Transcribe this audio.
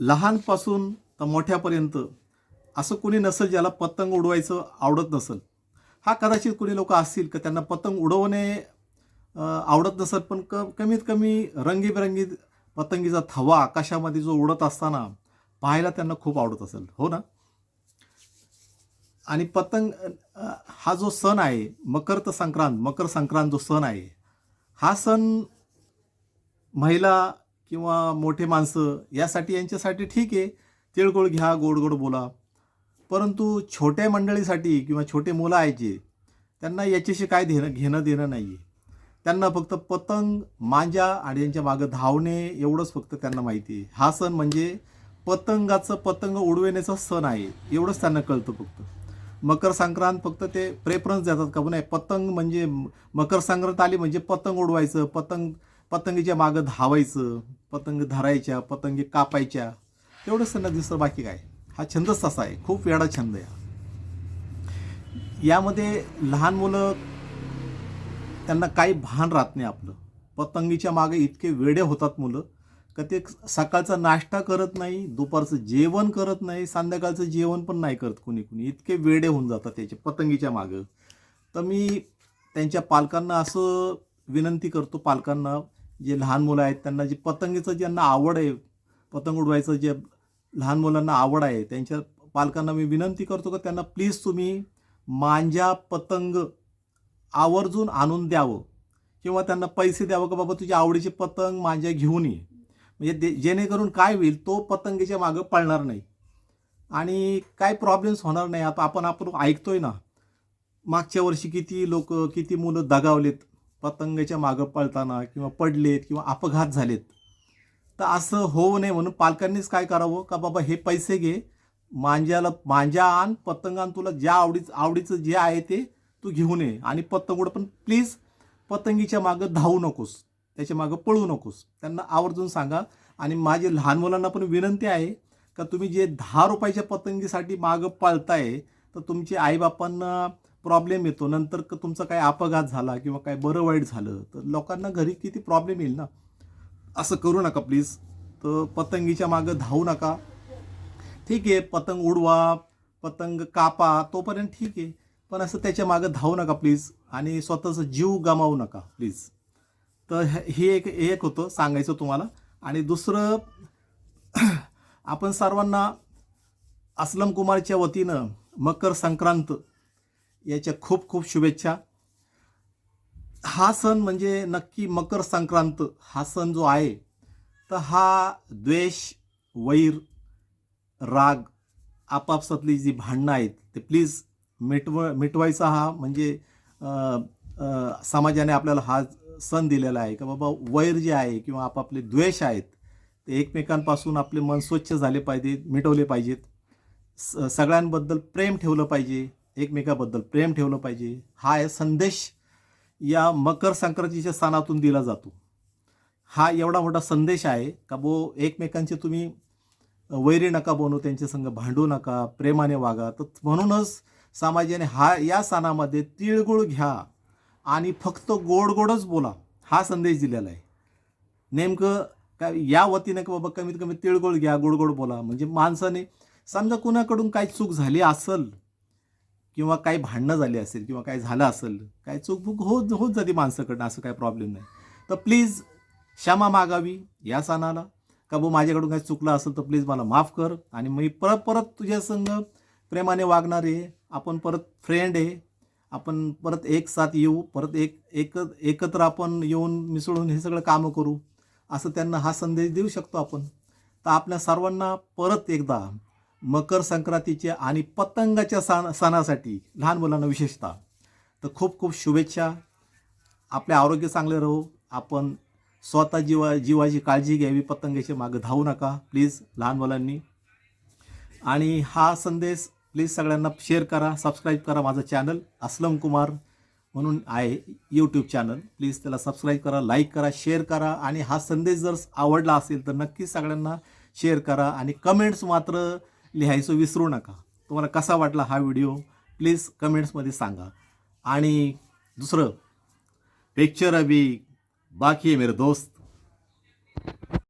लहानपासून तर मोठ्यापर्यंत असं कोणी नसेल ज्याला पतंग उडवायचं आवडत नसेल. हा कदाचित कोणी लोक असतील की त्यांना पतंग उडवणे आवडत नसेल, पण कमीत कमी रंगीबेरंगी पतंगीचा थवा आकाशामध्ये जो उडत असताना पाहायला त्यांना खूप आवडत असेल, हो ना? आणि पतंग हा जो सण आहे मकर संक्रांत जो सण आहे, हा सण महिला किंवा मोठे माणसं यासाठी यांच्यासाठी ठीक आहे, तिळगुळ घ्या, गोड गोड बोला. परंतु छोट्या मंडळीसाठी किंवा छोटे मुलं आहेत जे, त्यांना याच्याशी काय घेणं देणं नाही आहे. त्यांना फक्त पतंग, मांजा आणि यांच्या मागं धावणे एवढंच फक्त त्यांना माहिती आहे. हा सण म्हणजे पतंग उडविण्याचा सण आहे, एवढंच त्यांना कळतं फक्त. मकर संक्रांत फक्त ते प्रेफरन्स देतात का नाही, पतंग म्हणजे मकर संक्रांत आली म्हणजे पतंग उडवायचं, पतंगीच्या मागं धावायचं, पतंग धरायच्या, पतंगी कापायच्या, तेवढंच त्यांना दिसतं, बाकी काय. हा छंदच तसा आहे, खूप वेडा छंद आहे. यामध्ये लहान मुलं, त्यांना काही भान राहत नाही आपलं. पतंगीच्या मागे इतके वेडे होतात मुलं का ते सकाळचा नाश्ता करत नाही, दुपारचं जेवण करत नाही, संध्याकाळचं जेवण पण नाही करत कुणी कुणी. इतके वेडे होऊन जातात त्याचे पतंगीच्या मागं. तर मी त्यांच्या पालकांना असं विनंती करतो, पालकांना जे लहान मुलं आहेत त्यांना जे पतंगीचं ज्यांना आवड आहे, पतंग उडवायचं जे लहान मुलांना आवड आहे, त्यांच्या पालकांना मी विनंती करतो की त्यांना प्लीज तुम्ही मांजा पतंग आवर्जून आणून द्यावं किंवा त्यांना पैसे द्यावं की बाबा तुझ्या आवडीचे पतंग मांजा घेऊन ये. म्हणजे जेणेकरून काय होईल, तो पतंगीच्या मागं पळणार नाही आणि काय प्रॉब्लेम्स होणार नाही. आता आपण ऐकतोय ना, मागच्या वर्षी किती लोक, किती मुलं दगावलेत पतंगाच्या मागं पळताना, किंवा पडलेत किंवा अपघात झालेत. तर असं होऊ नये म्हणून पालकांनीच काय करावं का बाबा हे पैसे घे, मांजा आण, पतंग आण, तुला ज्या आवडीचं जे आहे ते तू घेऊन ये आणि पतंग उड. पण प्लीज पतंगीच्या मागं धावू नकोस, त्याच्या मागं पळू नकोस, त्यांना आवर्जून सांगा. आणि माझे लहान मुलांना पण विनंती आहे का तुम्ही जे 10 रुपयाच्या पतंगीसाठी मागं पळताय, तर तुमच्या आईबापांना प्रॉब्लेम येतो नंतर, तुमचा काय अपघात झाला किंवा काय बरं वाईट झालं तर लोकांना घरी किती प्रॉब्लेम येईल ना. असं करू नका प्लीज. तर पतंगीच्या मागं धावू नका. ठीक आहे, पतंग उडवा, पतंग कापा, तोपर्यंत ठीक आहे, पण असं त्याच्या मागं धावू नका प्लीज, आणि स्वतःचा जीव गमावू नका प्लीज. तर हे एक होतं सांगायचं तुम्हाला. आणि दुसरं, आपण सर्वांना अस्लम कुमारच्या वतीनं मकर संक्रांत याच्या खूप खूप शुभेच्छा. हा सण म्हणजे नक्की मकर संक्रांत हा सण जो आहे, तर हा द्वेष, वैर, राग, आपापसातली जी भांडणं आहेत ते प्लीज मिटवायचा. हा म्हणजे समाजाने आपल्याला हा सण दिलेला आहे का बाबा, वैर जे आहे किंवा आपापले द्वेष आहेत ते एकमेकांपासून आपले मन स्वच्छ झाले पाहिजे, मिटवले पाहिजेत. सगळ्यांबद्दल प्रेम ठेवलं पाहिजे, एकमेकाबद्दल प्रेम ठेवलं पाहिजे. हा संदेश या मकर संक्रांतीच्या सणातून दिला जातो. हा एवढा मोठा संदेश आहे का एकमेकांचे तुम्ही वैरी नका बनू, त्यांच्या संग भांडू नका, प्रेमाने वागा. तर म्हणूनच समाजाने या सणामध्ये तिळगुळ घ्या आणि फक्त गोड गोडच बोला हा संदेश दिलेला आहे. नेमकं काय या वतीने की बाबा कमीत कमी तिळगुळ घ्या, गोड गोड बोला. म्हणजे माणसाने समजा कुणाकडून काही चूक झाली असेल किंवा काही भांडणं झाली असेल किंवा काही झालं असेल, काही चूकबुक होत जाते माणसाकडनं, असं काही प्रॉब्लेम नाही. तर प्लीज क्षमा मागावी या सणाला का माझ्याकडून काही चुकलं असेल तर प्लीज मला माफ कर, आणि मी परत तुझ्या संग प्रेमाने वागणार आहे. आपण परत फ्रेंड आहे, आपण परत एक साथ येऊ, परत एकत्र आपण येऊन मिसळून हे सगळं कामं करू, असं त्यांना हा संदेश देऊ शकतो आपण. तर आपल्या सर्वांना परत एकदा मकर संक्रांतीच्या आणि पतंगाच्या सणासाठी लहान मुलांना विशेषतः तर खूप खूप शुभेच्छा. आपले आरोग्य चांगले राहू, आपण स्वतः जीवाची काळजी घ्यावी, पतंगाच्या मागं धावू नका प्लीज लहान मुलांनी. आणि हा संदेश प्लीज सगळ्यांना शेअर करा, सबस्क्राईब करा. माझं चॅनल अस्लम कुमार म्हणून आहे, यूट्यूब चॅनल. प्लीज त्याला सबस्क्राईब करा, लाईक करा, शेअर करा. आणि हा संदेश जर आवडला असेल तर नक्कीच सगळ्यांना शेअर करा, आणि कमेंट्स मात्र लिहायचं विसरू नका. तुम्हाला कसा वाटला हा व्हिडिओ प्लीज कमेंट्समध्ये सांगा. आणि दुसरं, पिक्चर अभी बाकी है मेरे दोस्त.